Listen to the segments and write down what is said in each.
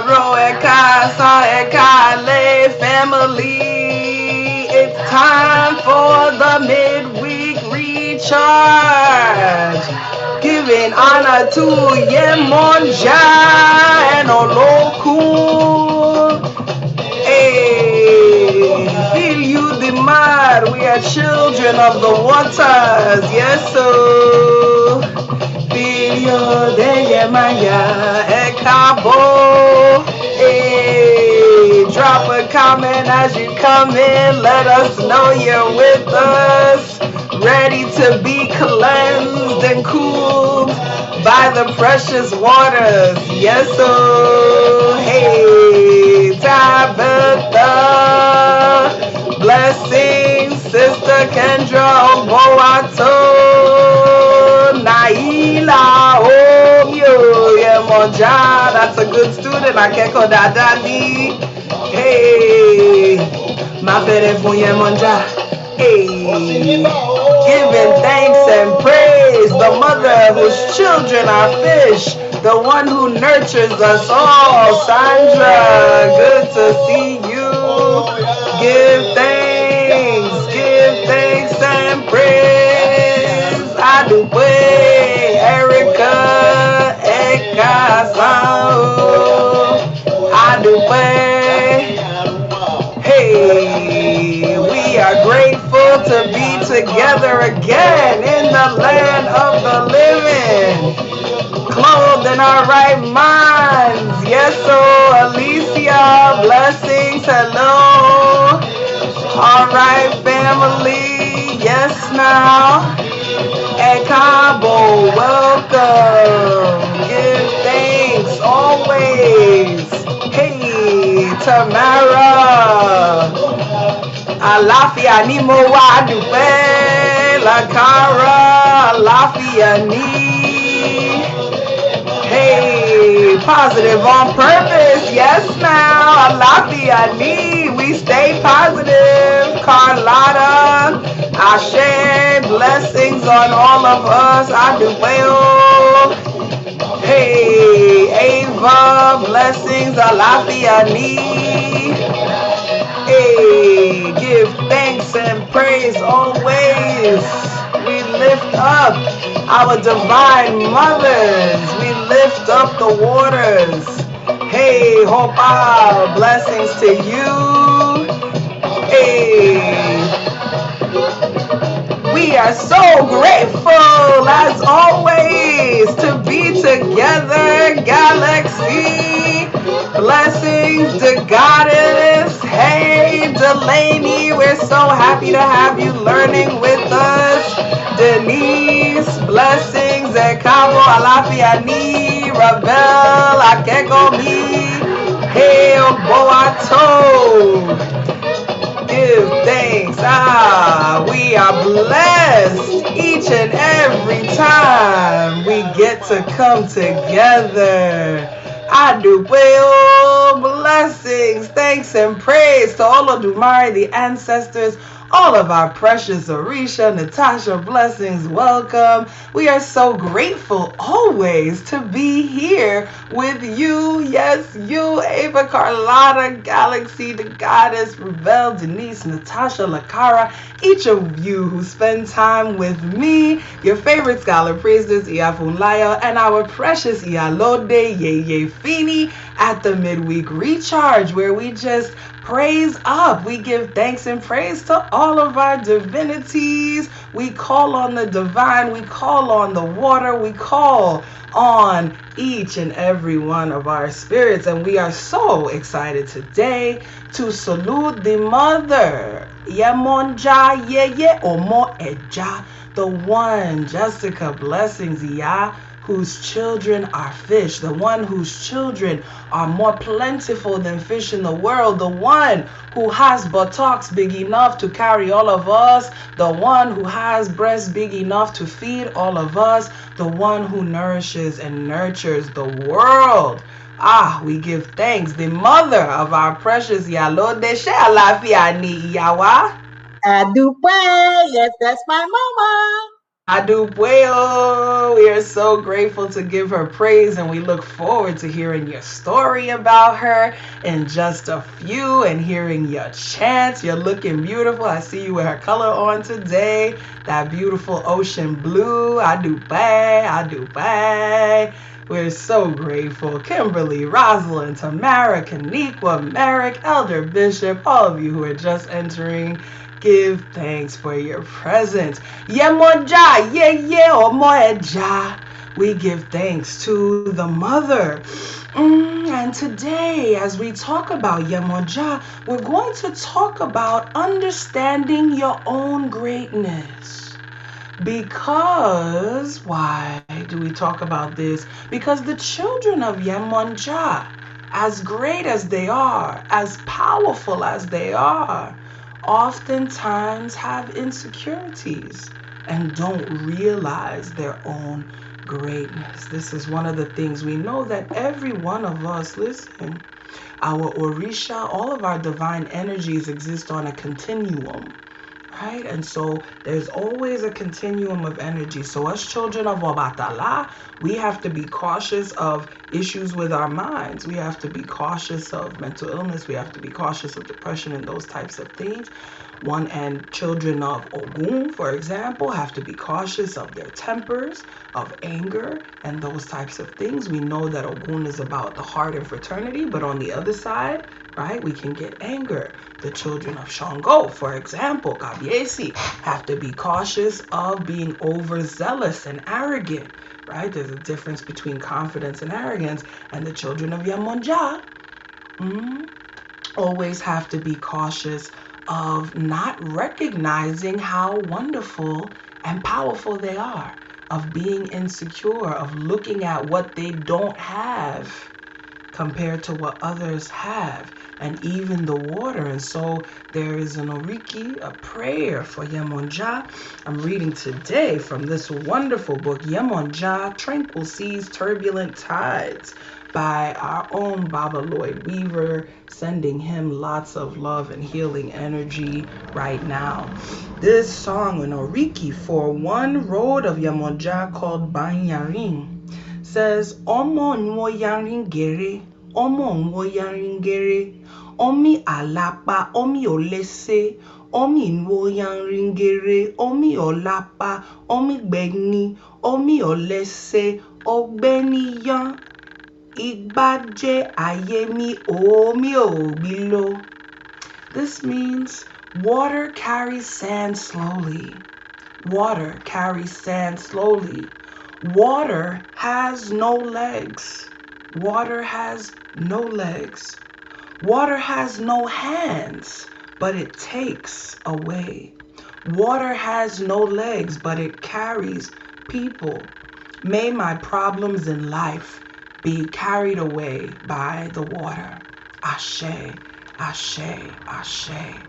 Aro Eka Sa Eka Le family. It's time for the midweek recharge. Giving honor to Yemoja and Oloku. Hey, feel you the mud. We are children of the waters. Yes, so. Iyalode Yeyefini Efunbolade. Hey, drop a comment as you come in. Let us know you're with us. Ready to be cleansed and cooled by the precious waters. Yes, oh, hey, Tabitha. Blessings, Sister Kendra Oboato. Naila Omyo Yemoja. That's a good student. Akeko Dadani. Hey, my favorite for Yemoja. Hey, giving thanks and praise. The mother whose children are fish. The one who nurtures us all. Sandra, good to see you. Give thanks and praise. I do pray, Erica, Eka Sao. I do pray. Hey, we are grateful to be together again in the land of the living, clothed in our right minds. Yes, so Alicia, blessings, hello. All right, family. Yes, now. Ekabo, welcome. Give thanks always. Hey, Tamara. Alafia ni mo wa dupe. La cara, alafia ni. Hey, positive on purpose. Yes, now. Alafia ni. We stay positive. Carlotta. Ashe, blessings on all of us. I do well. Hey, Ava, blessings. Alafia ni. Hey, give thanks and praise always. We lift up our divine mothers. We lift up the waters. Hey, Hopa, blessings to you. Hey, we are so grateful as always to be together, Galaxy. Blessings to Goddess. Hey, Delaney, we're so happy to have you learning with us. Denise, blessings. Ekabo, Alafiani, Ravel, Akekomi. Hey, Boato. Give thanks. We are blessed each and every time we get to come together. I do well. Blessings, thanks, and praise to all of Dumari, the ancestors, all of our precious Orisha, Natasha, blessings, welcome. We are so grateful always to be here with you. Yes, you, Ava, Carlotta, Galaxy, the Goddess, Ravel, Denise, Natasha, Lakara, each of you who spend time with me, your favorite scholar priestess, Funlayo, and our precious Iyalode Yeyefini at the Midweek Recharge, where we just praise up. We give thanks and praise to all of our divinities. We call on the divine. We call on the water. We call on each and every one of our spirits. And we are so excited today to salute the mother, Yemoja Yeye Omo Eja, the one, Jessica, blessings, Ya, whose children are fish, the one whose children are more plentiful than fish in the world, the one who has buttocks big enough to carry all of us, the one who has breasts big enough to feed all of us, the one who nourishes and nurtures the world. We give thanks, the mother of our precious Iyalode. She alafia ni Iyawa. Adupe, yes, that's my mama. Adupueo. We are so grateful to give her praise, and we look forward to hearing your story about her in just a few and hearing your chants. You're looking beautiful. I see you with her color on today. That beautiful ocean blue. Adupe, adupe. We're so grateful. Kimberly, Rosalind, Tamara, Kaniqua, Merrick, Elder Bishop, all of you who are just entering. Give thanks for your presence. Yemoja, omoeja. We give thanks to the mother. And today, as we talk about Yemoja, we're going to talk about understanding your own greatness. Because, why do we talk about this? Because the children of Yemoja, as great as they are, as powerful as they are, oftentimes have insecurities and don't realize their own greatness. This is one of the things we know, that every one of us, listen, our Orisha, all of our divine energies exist on a continuum. Right? And so there's always a continuum of energy. So us children of Obatala, we have to be cautious of issues with our minds. We have to be cautious of mental illness. We have to be cautious of depression and those types of things. And children of Ogun, for example, have to be cautious of their tempers, of anger, and those types of things. We know that Ogun is about the heart and fraternity, but on the other side, right, we can get anger. The children of Shango, for example, Kabiesi, have to be cautious of being overzealous and arrogant, right? There's a difference between confidence and arrogance. And the children of Yemoja always have to be cautious of not recognizing how wonderful and powerful they are, of being insecure, of looking at what they don't have compared to what others have, and even the water. And so there is an oriki, a prayer for Yemoja. I'm reading today from this wonderful book, Yemoja, Tranquil Seas, Turbulent Tides, by our own Baba Lloyd Weaver, sending him lots of love and healing energy right now. This song, an oriki for one road of Yemoja called Banyarin, says, Omo nwo yaringere, Omo nwo yaringere, Omi alapa, Omi olese, Omi nwo yaringere, Omi olapa, Omi gbeni, Omi olese, Ogbeni yan, Igbaje ayemi, Omi obilo. This means water carries sand slowly. Water carries sand slowly. Water has no legs. Water has no legs. Water has no hands, but it takes away. Water has no legs, but it carries people. May my problems in life be carried away by the water. Ashe, ashe, ashe.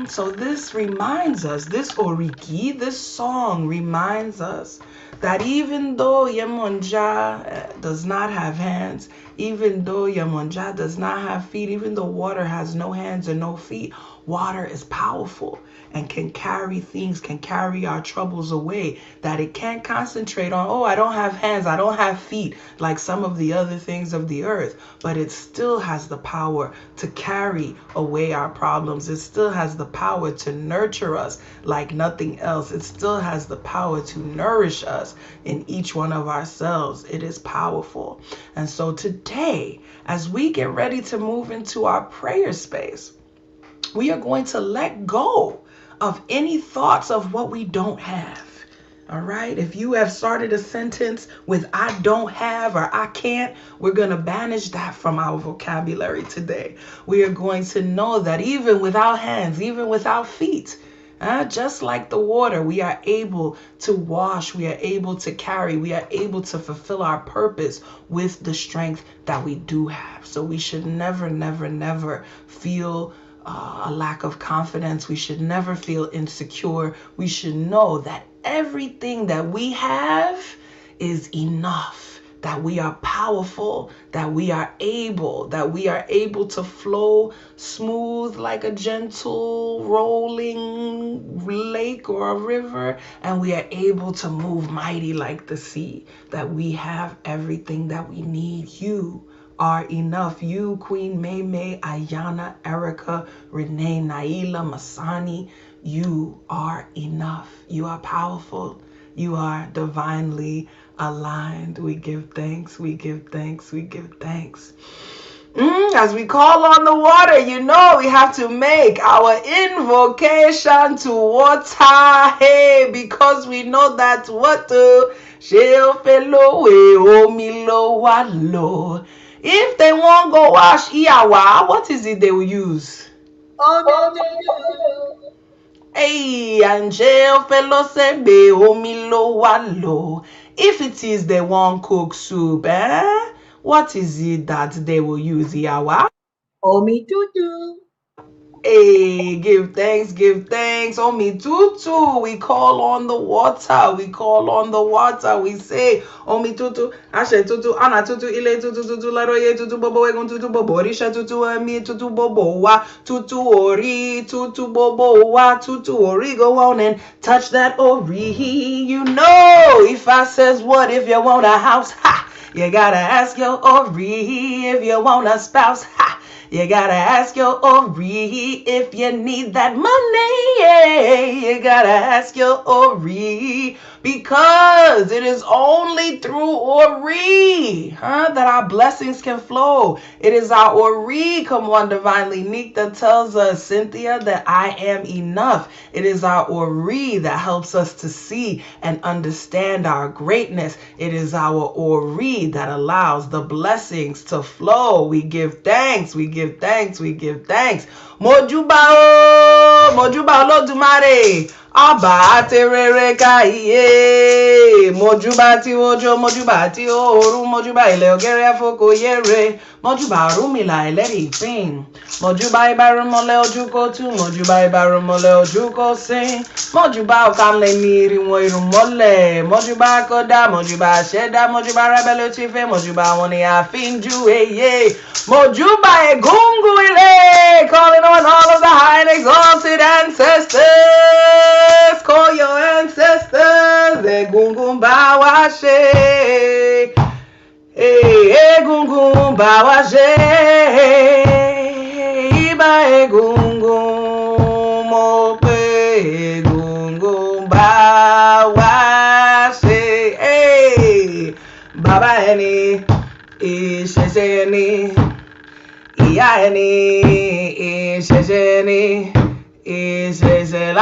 So this reminds us, this oriki, this song reminds us that even though Yemoja does not have hands, even though Yemoja does not have feet, even though water has no hands and no feet, water is powerful and can carry things, can carry our troubles away, that it can't concentrate on, oh, I don't have hands, I don't have feet, like some of the other things of the earth, but it still has the power to carry away our problems. It still has the power to nurture us like nothing else. It still has the power to nourish us in each one of ourselves. It is powerful. And so today, as we get ready to move into our prayer space, we are going to let go of any thoughts of what we don't have. All right. If you have started a sentence with I don't have or I can't, we're going to banish that from our vocabulary today. We are going to know that even without hands, even without feet, just like the water, we are able to wash, we are able to carry, we are able to fulfill our purpose with the strength that we do have. So we should never, never, never feel a lack of confidence. We should never feel insecure. We should know that everything that we have is enough that we are powerful, that we are able to flow smooth like a gentle rolling lake or a river, and we are able to move mighty like the sea, that we have everything that we need. You are enough. You, Queen May, Ayana, Erica, Renee, Naila, Masani, you are enough. You are powerful. You are divinely aligned. We give thanks. We give thanks. We give thanks. As we call on the water, we have to make our invocation to water. Hey, because we know that water shall fellow omi lo wa lo. If they won't go wash Iyawa, what is it they will use? Hey, Angel fellow sebe omi lo wa lo. If it is they won't cook soup, what is it that they will use, Iyawa? Omi tutu. Hey, give thanks, give thanks. Omi tutu. We call on the water. We call on the water. We say, Omi tutu, Ashe tutu, Ana tutu, Ile tutu, tutu, Laroye tutu, Bobo, Egon tutu, Bobo, Risha tutu, Emi tutu, Bobo, Wa, tutu, Ori, tutu, Bobo, Wa, tutu, Ori. Go on and touch that Ori. If I says what if you want a house, ha, you gotta ask your Ori. If you want a spouse, ha, you gotta ask your Ori. If you need that money, you gotta ask your Ori. Because it is only through Ori that our blessings can flow. It is our Ori, come on, divinely Neek, that tells us, Cynthia, that I am enough. It is our Ori that helps us to see and understand our greatness. It is our Ori that allows the blessings to flow. We give thanks, we give thanks, we give thanks. Mojuba Olodumare. Aba terere kaiye, mojuba ti ojo, mojuba ti oru, mojuba ile ogere afoko yere, mojuba rumila ileri pin, mojuba ibarumole ojuko tu, mojuba ibarumole ojuko sin, mojuba okanle miri won irumole, mojuba koda, mojuba sheda, mojuba rebele chife, mojuba woni afinju eye, mojuba egungu ile, calling on all of the high and exalted ancestors. Call your ancestors. Egungun bawashe. Egungun bawashe. Iba egungun mo pe egungun bawashe. Baba eni, isheshe eni, iya eni, isheshe eni. It is a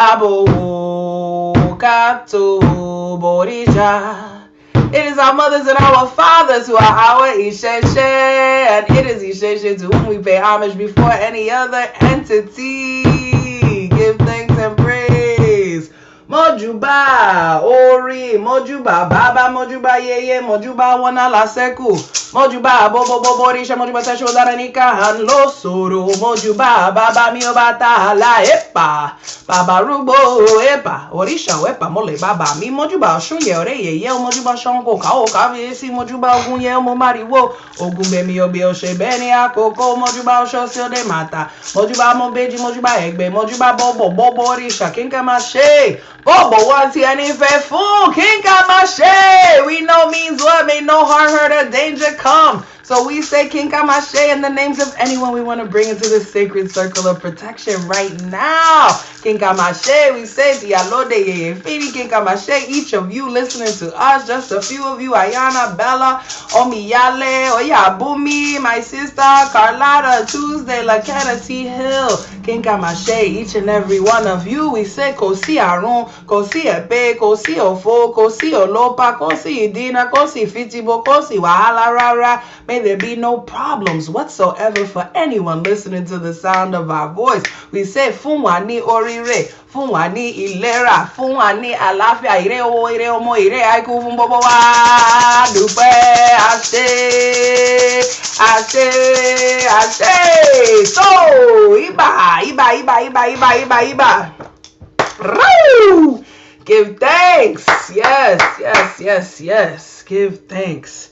our mothers and our fathers who are our Isheshe, and it is Isheshe to whom we pay homage before any other entity. Give thanks and praise. Mojuba, Ori, Mojuba, Baba, Mojuba, Yeye, Mojuba, Wana Laseku, Mojuba, Bobo, Borisha, Mojuba, Tasho, Laranika, Han Lo Soro, Mojuba, Baba, Miobata, La Epa, Baba Rubo, Epa, Orisha, Epa, Mole, Baba, Mi, Mojuba, Shuye, Oreye, Yeo, Mojuba, Shanko, Kao, Kavi, Mojuba, Ogunye, Momari, Wo, Ogumbe, Miobio, Shebeni, Akoko, Mojuba, Shosio de Mata, Mojuba, Mobeji, Mojuba, Egbe, Mojuba, Bobo, Orisha, Kinka Mashe, Bobo, what's here? Faithful, King Kamashe. We know means what? May no harm, hurt, or danger come. So we say King Kamashe in the names of anyone we want to bring into this sacred circle of protection right now. King Kamashe, we say Iyalode Yeyefini, King Kamashe, each of you listening to us, just a few of you, Ayana, Bella, Omiyale, Oyabumi, my sister, Carlotta, Tuesday, Lakena, T. Hill, King Kamashe, each and every one of you, we say Kosi Arun, Kosi Epe, Kosi Ofo, Kosi Olopa, Kosi Idina, Kosi Fitibo, Kosi Wahala Rara. May there be no problems whatsoever for anyone listening to the sound of our voice. We say Funwani Orire, Funwani Ilera, Funwani Alafia, Ire O, Ire Omo, Ire Aiku Fumbobo Wa, Dupe, Ashe, Ashe, Ashe. So, Iba. Roo! Give thanks. Yes. Give thanks.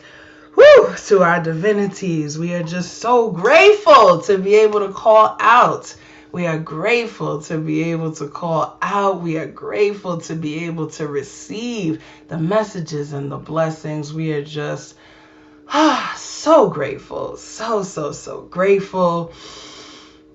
Woo, to our divinities. We are just so grateful to be able to call out. We are grateful to be able to call out. We are grateful to be able to receive the messages and the blessings. We are just so grateful. So grateful.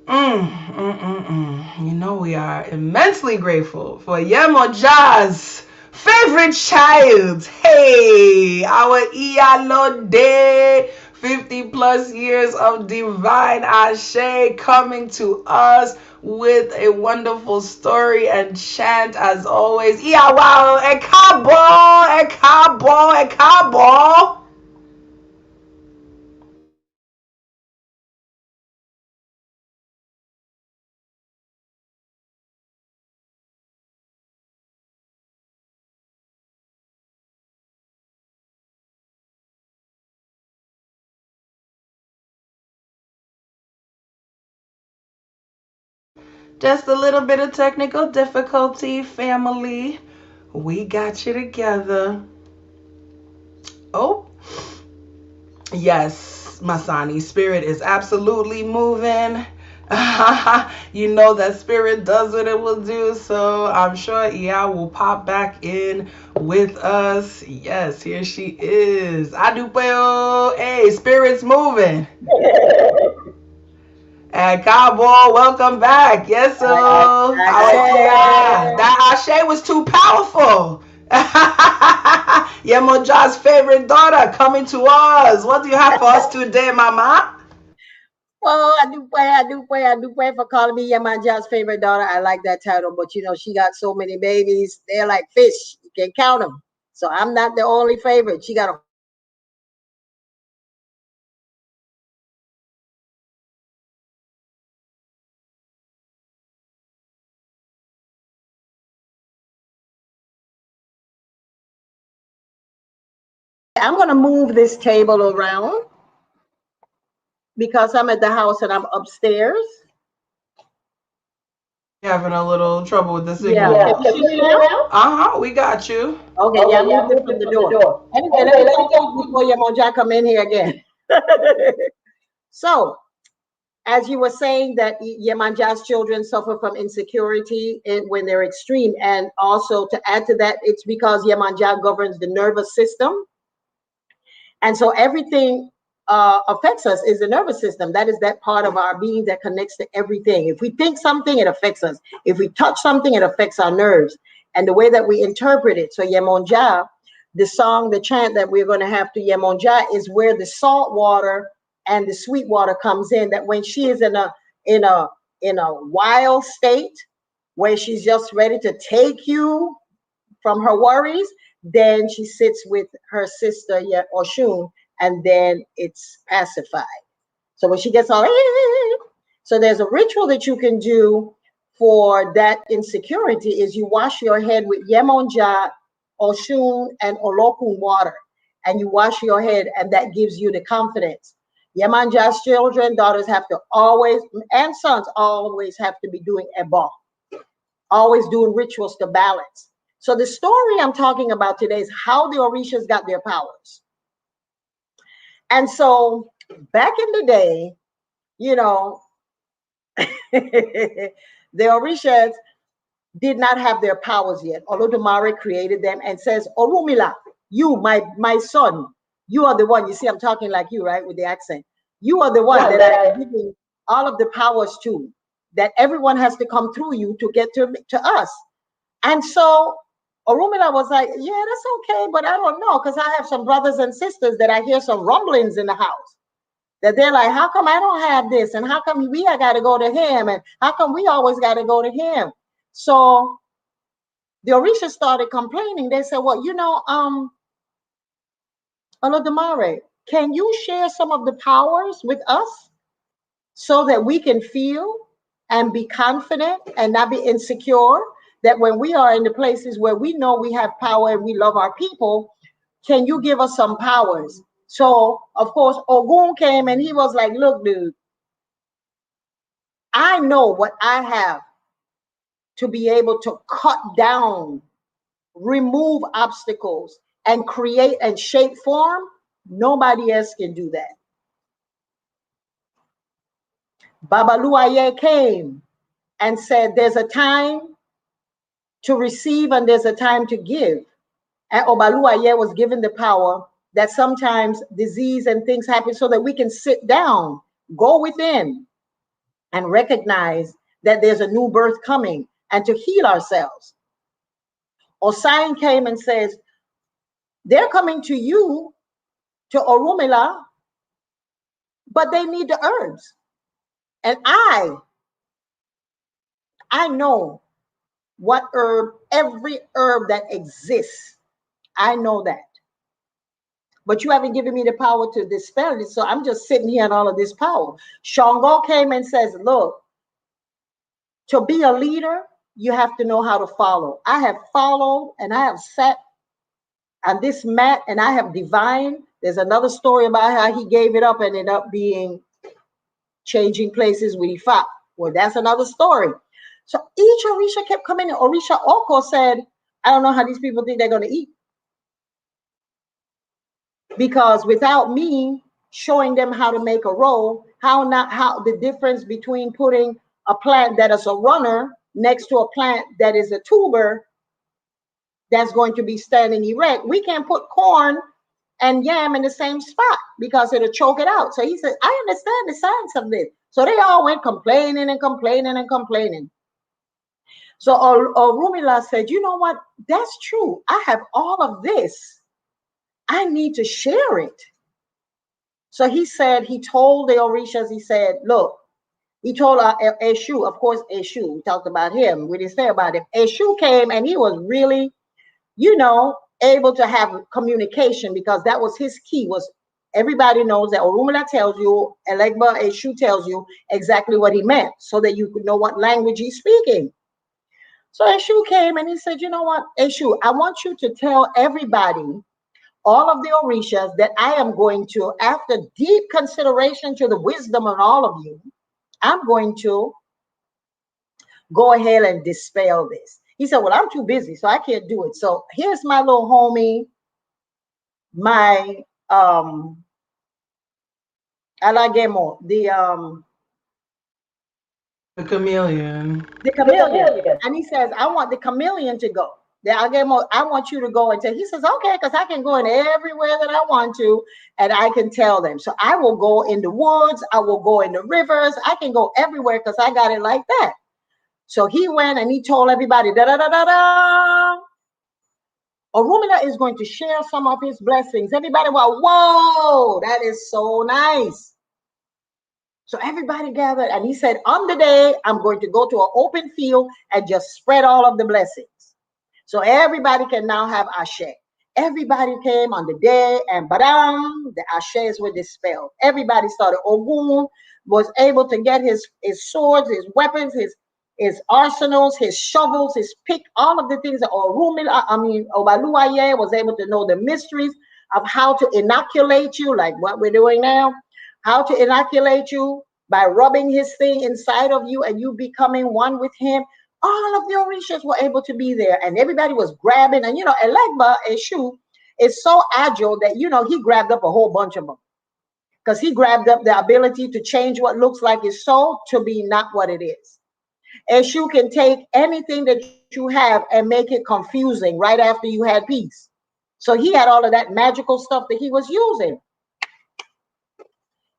You know, we are immensely grateful for Yemoja's favorite child. Hey, our Iyalode, 50 plus years of divine Ashe coming to us with a wonderful story and chant as always. Iyawa, ekabo, ekabo, ekabo. Just a little bit of technical difficulty, family. We got you together. Oh, yes, Masani. Spirit is absolutely moving. You know that spirit does what it will do, so I'm sure Iya will pop back in with us. Yes, here she is. Adupeo. Hey, spirit's moving. And Cowboy, welcome back. Yes, sir. That Ashe was too powerful. Yemoja's favorite daughter coming to us. What do you have for us today, Mama? Well, I do pray for calling me Yemoja's favorite daughter. I like that title, but you know, she got so many babies. They're like fish. You can't count them. So I'm not the only favorite. She got a I'm going to move this table around because I'm at the house and I'm upstairs. Having a little trouble with the Yeah. signal. Can you see me now? We got you. Okay, yeah, I moved it from the door. Anyway, let me talk before Yemoja come in here again. So, as you were saying that Yemanja's children suffer from insecurity when they're extreme, and also to add to that, it's because Yemanja governs the nervous system, and so everything affects us is the nervous system. That is that part of our being that connects to everything. If we think something, it affects us. If we touch something, it affects our nerves and the way that we interpret it. So Yemonja, the song, the chant that we're going to have to Yemonja is where the salt water and the sweet water comes in. That when she is in a in a wild state where she's just ready to take you from her worries, then she sits with her sister Oshun, and then it's pacified. So when she gets all, so there's a ritual that you can do for that insecurity is you wash your head with Yemonja, Oshun, and Olokun water, and you wash your head, and that gives you the confidence. Yemanja's children, daughters have to always, and sons always have to be doing ebo, always doing rituals to balance. So the story I'm talking about today is how the Orishas got their powers. And so back in the day, you know, the Orishas did not have their powers yet. Olodumare created them and says, Orumila, you, my son, you are the one. You see, I'm talking like you, right, with the accent. You are the one that I'm giving all of the powers to, that everyone has to come through you to get to us. And so Orumila was like, yeah, that's okay, but I don't know, because I have some brothers and sisters that I hear some rumblings in the house. That they're like, how come I don't have this? And how come we got to go to him? And how come we always got to go to him? So the Orisha started complaining. They said, well, Olodumare, can you share some of the powers with us so that we can feel and be confident and not be insecure? That when we are in the places where we know we have power and we love our people, can you give us some powers? So, of course, Ogun came and he was like, look, dude, I know what I have to be able to cut down, remove obstacles, and create and shape form. Nobody else can do that. Babaluaye came and said, there's a time to receive and there's a time to give. And Obaluaye was given the power that sometimes disease and things happen so that we can sit down, go within, and recognize that there's a new birth coming and to heal ourselves. Osain came and says, they're coming to you, to Orumila, but they need the herbs. And I know what herb, every herb that exists. I know that. But you haven't given me the power to dispel it. So I'm just sitting here on all of this power. Shango came and says, look, to be a leader, you have to know how to follow. I have followed and I have sat on this mat and I have divined. There's another story about how he gave it up and ended up being changing places with Ifa. Well, that's another story. So each Orisha kept coming in. Orisha Oko said, I don't know how these people think they're going to eat. Because without me showing them how to make a roll, how the difference between putting a plant that is a runner next to a plant that is a tuber that's going to be standing erect. We can't put corn and yam in the same spot because it'll choke it out. So he said, I understand the science of this. So they all went complaining and complaining and complaining. So Orumila said, you know what? That's true. I have all of this. I need to share it. So he said, he told the Orishas, he said, look, he told Eshu, of course, Eshu, we talked about him. We didn't say about him. Eshu came and he was really, able to have communication because that was his key. Was everybody knows that Orumila tells you, Elegba Eshu tells you exactly what he meant so that you could know what language he's speaking. So Eshu came and he said, you know what, Eshu, I want you to tell everybody, all of the Orishas, that I am going to, after deep consideration to the wisdom of all of you, I'm going to go ahead and dispel this. He said, well, I'm too busy, so I can't do it. So here's my little homie, my Alagemo, the chameleon. The chameleon. And he says, I want the chameleon to go. The Alagemo, I want you to go and tell. He says, okay, because I can go in everywhere that I want to, and I can tell them. So I will go in the woods, I will go in the rivers, I can go everywhere because I got it like that. So he went and he told everybody, da da da da da. Orumila is going to share some of his blessings. Everybody went, whoa, that is so nice. So everybody gathered and he said, on the day, I'm going to go to an open field and just spread all of the blessings. So everybody can now have Ashe. Everybody came on the day and badam, the Ashes were dispelled. Everybody started. Ogun was able to get his swords, his weapons, his arsenals, his shovels, his pick, all of the things that Obaluaye was able to know the mysteries of how to inoculate you, like what we're doing now, how to inoculate you by rubbing his thing inside of you and you becoming one with him. All of the Orishas were able to be there and everybody was grabbing. And, Elegba Eshu is so agile that, he grabbed up a whole bunch of them because he grabbed up the ability to change what looks like his soul to be not what it is. Eshu can take anything that you have and make it confusing right after you had peace. So he had all of that magical stuff that he was using.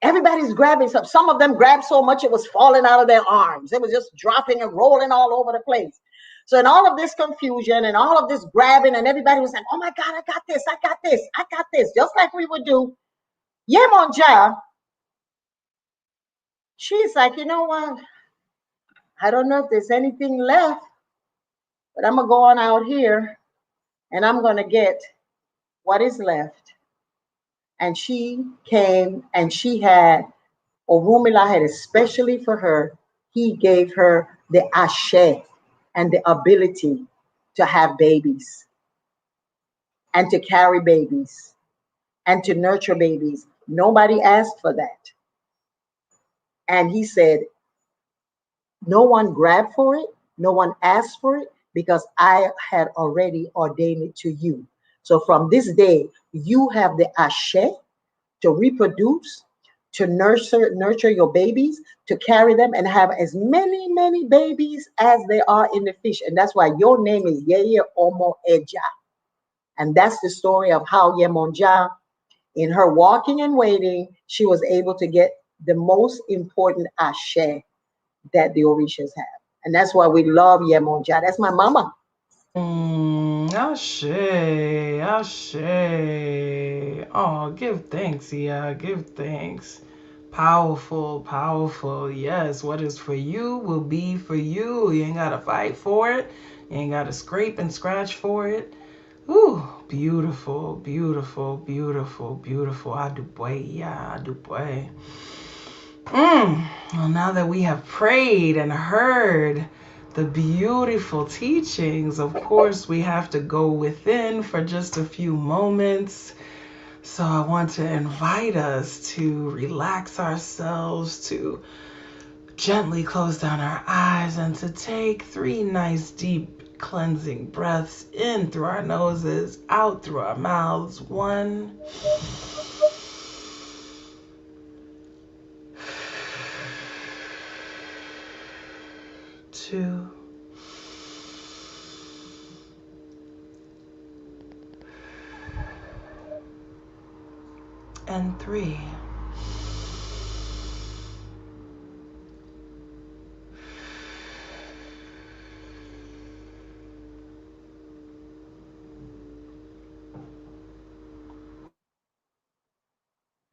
Everybody's grabbing stuff. Some of them grabbed so much it was falling out of their arms. It was just dropping and rolling all over the place. So in all of this confusion and all of this grabbing, and everybody was like, oh my God, I got this, I got this, I got this. Just like we would do. Yemoja, she's like, you know what? I don't know if there's anything left, but I'm going to go on out here and I'm going to get what is left. And she came and she had, Orumila had especially for her, he gave her the ashe and the ability to have babies and to carry babies and to nurture babies. Nobody asked for that. And he said, no one grabbed for it, no one asked for it, because I had already ordained it to you. So from this day, you have the ashe to reproduce, to nurture your babies, to carry them and have as many babies as there are in the fish. And that's why your name is Yeye Omo Eja. And that's the story of how Yemoja, in her walking and waiting, she was able to get the most important ashe that the Orishas have. And that's why we love Yemoja. That's my mama. Ashe, Ashe. Oh, give thanks, yeah, give thanks. Powerful, powerful. Yes, what is for you will be for you. You ain't gotta fight for it. You ain't gotta scrape and scratch for it. Ooh, beautiful, beautiful, beautiful, beautiful. I do boy. Well, now that we have prayed and heard the beautiful teachings, of course, we have to go within for just a few moments. So I want to invite us to relax ourselves, to gently close down our eyes, and to take 3 nice deep cleansing breaths in through our noses, out through our mouths. 1, 2, and 3.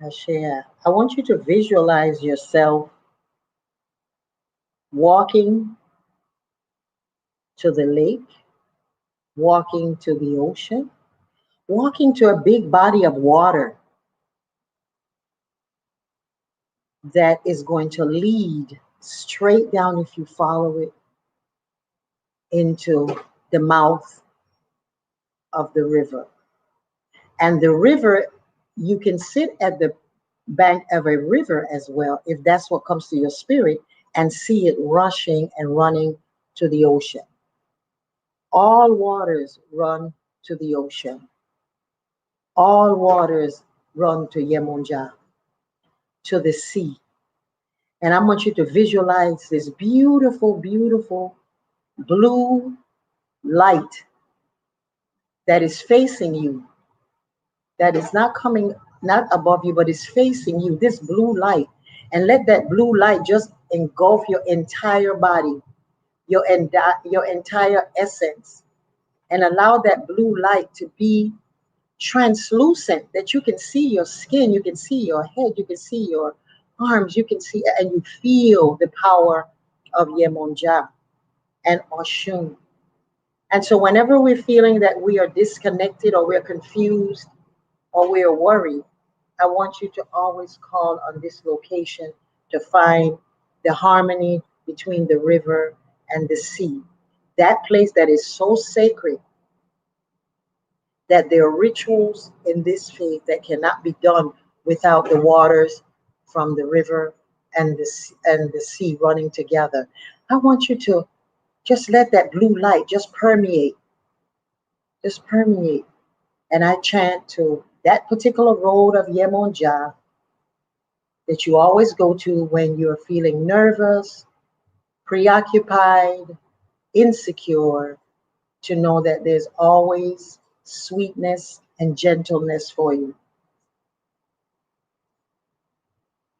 Ashea, I want you to visualize yourself walking to the lake, walking to the ocean, walking to a big body of water that is going to lead straight down, if you follow it, into the mouth of the river. And the river, you can sit at the bank of a river as well, if that's what comes to your spirit, and see it rushing and running to the ocean. All waters run to the ocean. All waters run to Yemoja, to the sea. And I want you to visualize this beautiful, beautiful blue light that is facing you, that is not coming, not above you, but is facing you, this blue light. And let that blue light just engulf your entire body, your entire essence, and allow that blue light to be translucent, that you can see your skin, you can see your head, you can see your arms, you can see, and you feel the power of Yemonja and Oshun. And so whenever we're feeling that we are disconnected or we're confused or we're worried, I want you to always call on this location to find the harmony between the river and the sea. That place that is so sacred that there are rituals in this faith that cannot be done without the waters from the river and the sea running together. I want you to just let that blue light just permeate. And I chant to that particular road of Yemonja that you always go to when you're feeling nervous, preoccupied, insecure, to know that there's always sweetness and gentleness for you.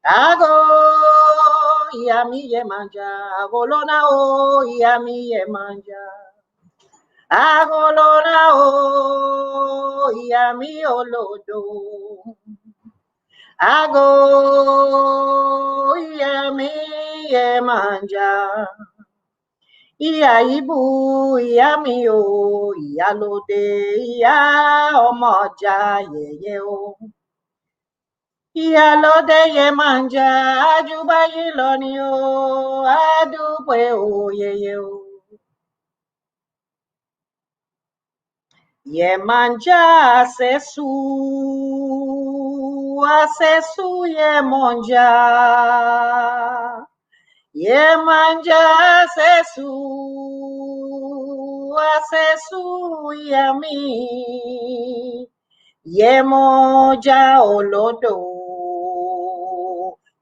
Ago yami Yemanja, agolona o yami Yemanja, agolona o yami olodo, ago yami Yemanja, iya ibu yami o Iyalode Yeyefini Yeye o. Iyalode Yemanja, ajubayi loni o, adúpẹ́ o yeye o. Yemanja asesu Yemonja. Yemanja asesu yami. Yemoja olodo.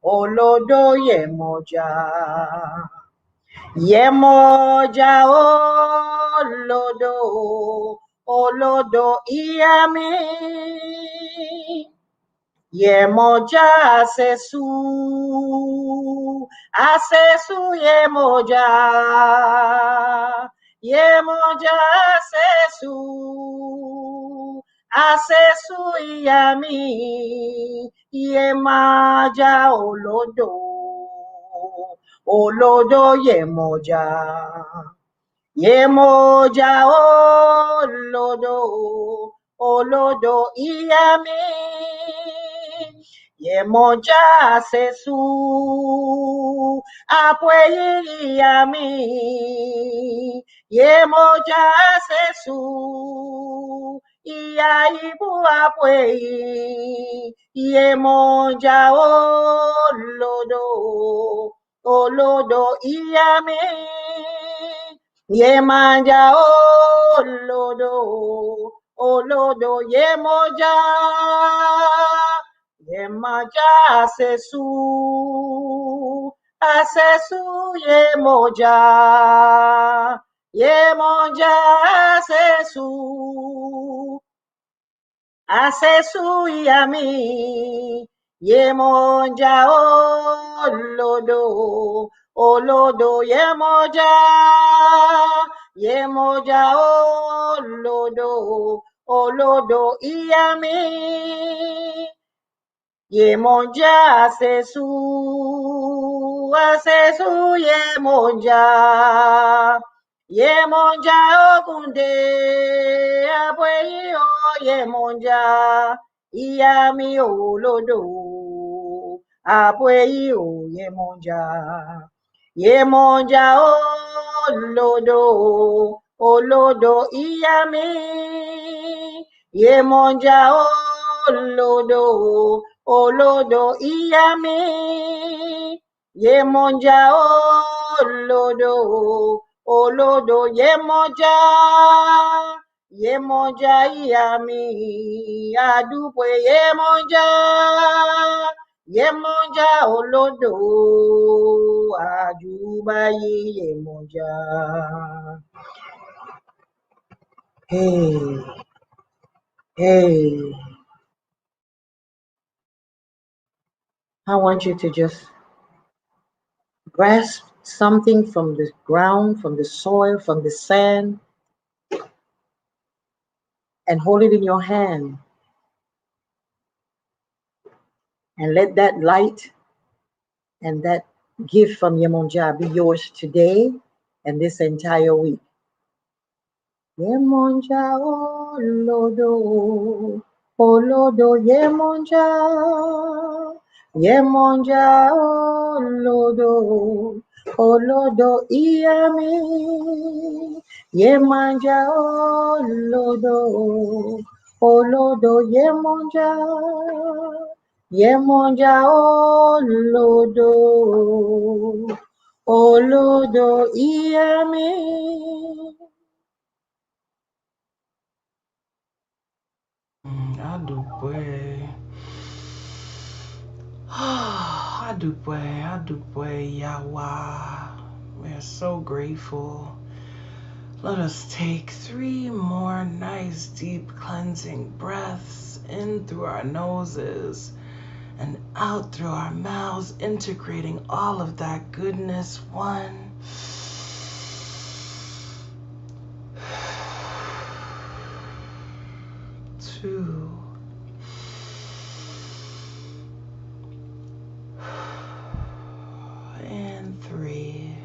Olodo Yemoja. Yemoja olodo Iyami. Yemoja asesu Yemoja. Yemoja asesu Iyami. Yemaja olodo Yemoja. Yemoja olodo Iyami. Yemoja apweyi Iyami. Yemoja iya ibu apweyi. Yemoja olodo Iyami. Yemanja olodo Yemoja. Yemaja asesu Yemoja. Yemoja asesu Iyami. Yemoja olodo Yemoja. Yemoja olodo Iyami. Yemoja asesu Yemoja. Yemoja okunde apweyi Yemoja. Iyami olodo apweyi Yemoja. Yemoja olodo Iyami. Yemoja olodo Iyami. Yemoja olodo Yemoja. Yemoja Iyami. Adupwe Yemoja. Yemoja olodo ajubayi Yemoja. Hey. I want you to just grasp something from the ground, from the soil, from the sand, and hold it in your hand. And let that light and that gift from Yemoja be yours today and this entire week. Yemoja olodo Yemoja. Yemoja olodo Iyami. Yemanja olodo Yemoja. Yemoja olodo Iyami. Adupwe, Yawa. We're so grateful. Let us take 3 more nice, deep, cleansing breaths in through our noses and out through our mouths, integrating all of that goodness. 1, 2, and 3.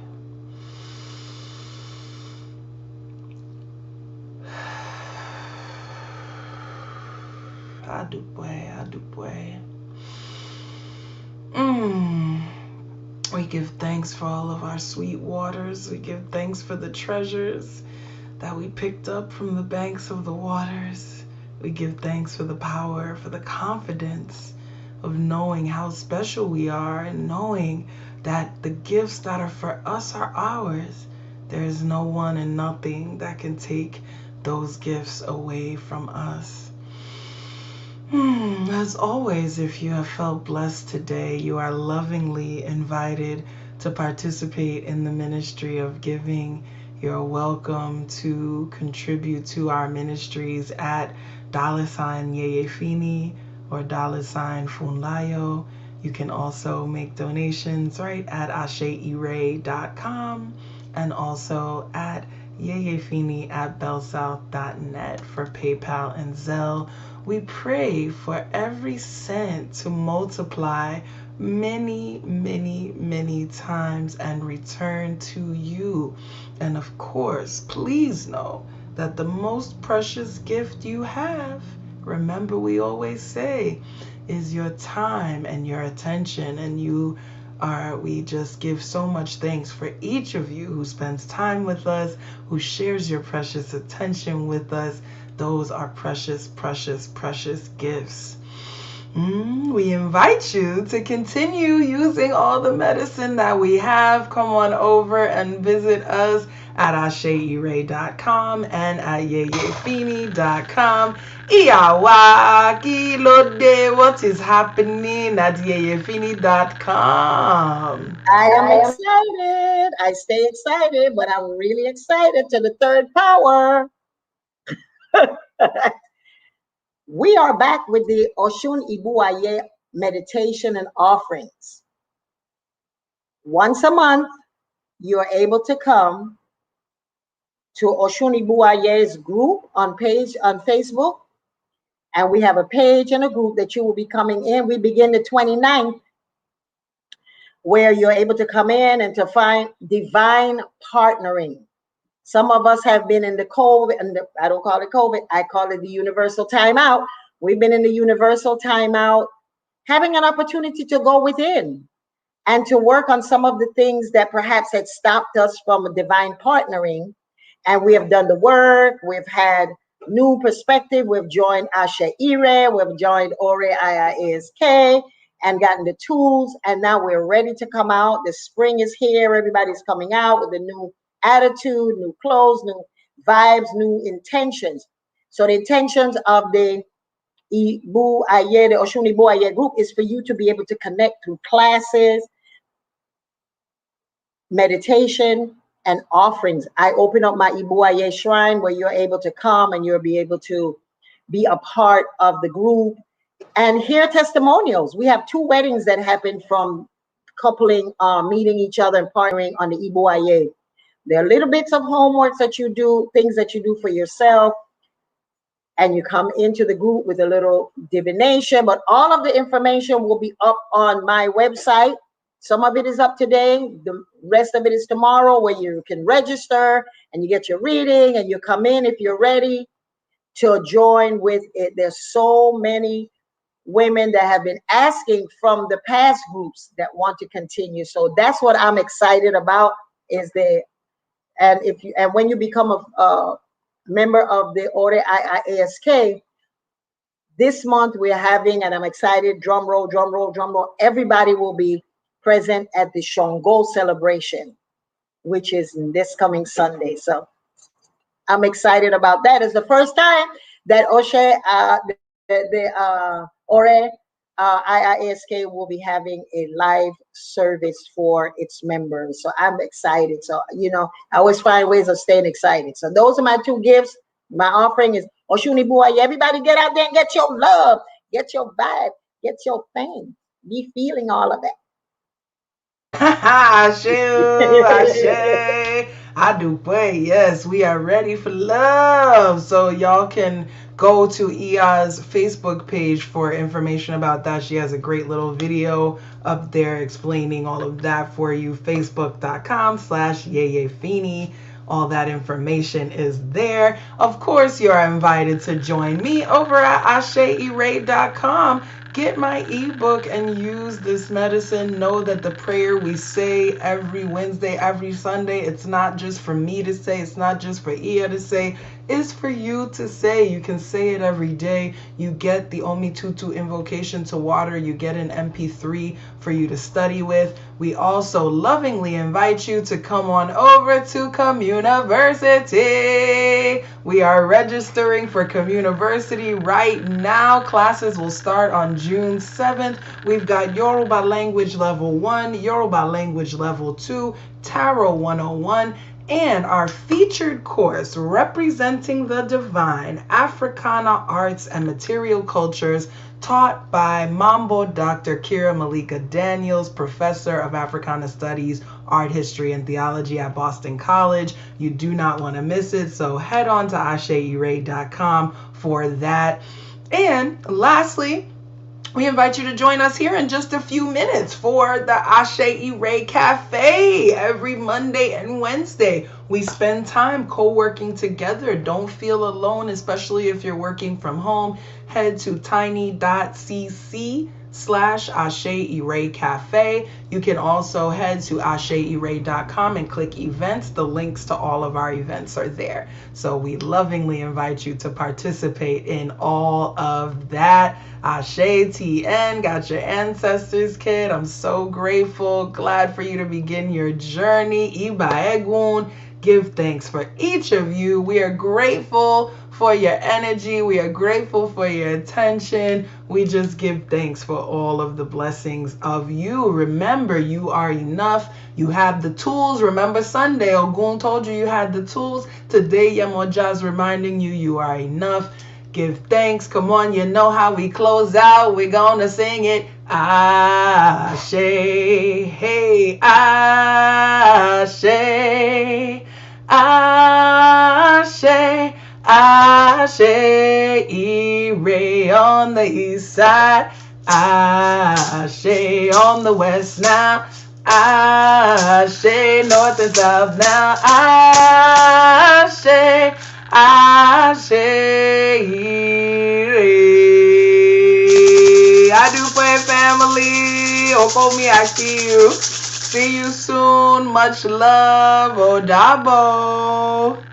Adupwe. We give thanks for all of our sweet waters. We give thanks for the treasures that we picked up from the banks of the waters. We give thanks for the power, for the confidence of knowing how special we are and knowing that the gifts that are for us are ours. There is no one and nothing that can take those gifts away from us. As always, if you have felt blessed today, you are lovingly invited to participate in the ministry of giving. You're welcome to contribute to our ministries at $Yeyefini or $Funlayo. You can also make donations right at aseire.com and also at Yeyefini at bellsouth.net for PayPal and Zelle. We pray for every cent to multiply many, many, many times and return to you. And of course, please know that the most precious gift you have, remember we always say, is your time and your attention. And we just give so much thanks for each of you who spends time with us, who shares your precious attention with us. Those are precious, precious, precious gifts. We invite you to continue using all the medicine that we have. Come on over and visit us at aseire.com and at yeyefini.com. Iyalode, what is happening at yeyefini.com? I am excited. I stay excited, but I'm really excited to the third power. We are back with the Oshun Ibuaye meditation and offerings. Once a month, you are able to come to Oshun Ibuaye's group on Facebook. And we have a page and a group that you will be coming in. We begin the 29th, where you're able to come in and to find divine partnering. Some of us have been in the COVID, and I don't call it COVID, I call it the universal timeout. We've been in the universal timeout, having an opportunity to go within and to work on some of the things that perhaps had stopped us from a divine partnering. And we have done the work. We've had new perspective. We've joined Ase Ire. We've joined IIASK and gotten the tools. And now we're ready to come out. The spring is here. Everybody's coming out with a new attitude, new clothes, new vibes, new intentions. So the intentions of the Ibuaye, the Oshun Ibuaye group, is for you to be able to connect through classes, meditation, and offerings. I open up my Ibuaye shrine where you're able to come and you'll be able to be a part of the group and hear testimonials. We have 2 weddings that happened from coupling, meeting each other and partnering on the Ibuaye. There are little bits of homework that you do, things that you do for yourself, and you come into the group with a little divination, but all of the information will be up on my website. Some of it is up today. The rest of it is tomorrow, where you can register and you get your reading and you come in if you're ready to join with it. There's so many women that have been asking from the past groups that want to continue. So that's what I'm excited about, is and when you become a member of the Ore IIASK, this month we're having, and I'm excited, drum roll, drum roll, drum roll, everybody will be present at the Shongo celebration, which is this coming Sunday. So I'm excited about that. It's the first time that Ore IIASK will be having a live service for its members. So I'm excited. So, I always find ways of staying excited. So those are my 2 gifts. My offering is Oshun Ibuaye. Everybody get out there and get your love, get your vibe, get your thing. Be feeling all of that. Ashe, Ashe. I do pray. Yes, we are ready for love. So y'all can go to Iya's Facebook page for information about that. She has a great little video up there explaining all of that for you. Facebook.com/Yeyefini. All that information is there. Of course, you are invited to join me over at aseire.com. get my ebook and use this medicine. Know that the prayer we say every Wednesday, every Sunday, it's not just for me to say, it's not just for Iya to say, it's for you to say. You can say it every day. You get the Omi Tutu invocation to water. You get an MP3 for you to study with. We also lovingly invite you to come on over to Communiversity. We are registering for Communiversity right now. Classes will start on June 7th. We've got Yoruba Language Level 1, Yoruba Language Level 2, Tarot 101, and our featured course, Representing the Divine, Africana Arts and Material Cultures, taught by Mambo Dr. Kira Malika Daniels, Professor of Africana Studies, Art History, and Theology at Boston College. You do not want to miss it, so head on to aseire.com for that. And lastly, we invite you to join us here in just a few minutes for the Ase Ire Cafe every Monday and Wednesday. We spend time co-working together. Don't feel alone, especially if you're working from home. Head to tiny.cc/Ase Ire Cafe. You can also head to aseire.com and click events. The links to all of our events are there. So we lovingly invite you to participate in all of that. Ashe TN, got your ancestors kid. I'm so grateful. Glad for you to begin your journey. Iba Egun, give thanks for each of you. We are grateful for your energy. We are grateful for your attention. We just give thanks for all of the blessings of you. Remember, you are enough. You have the tools. Remember Sunday, Ogun told you you had the tools. Today, Yemoja is reminding you you are enough. Give thanks. Come on, you know how we close out. We're gonna sing it. Ashe, hey, Ashe, Ashe, Ashe Ire on the east side, Ashe on the west now, Ashe north and south now, Ashe, Ashe Ire. I do play family. Okomi, I see you. See you soon. Much love. Odabo.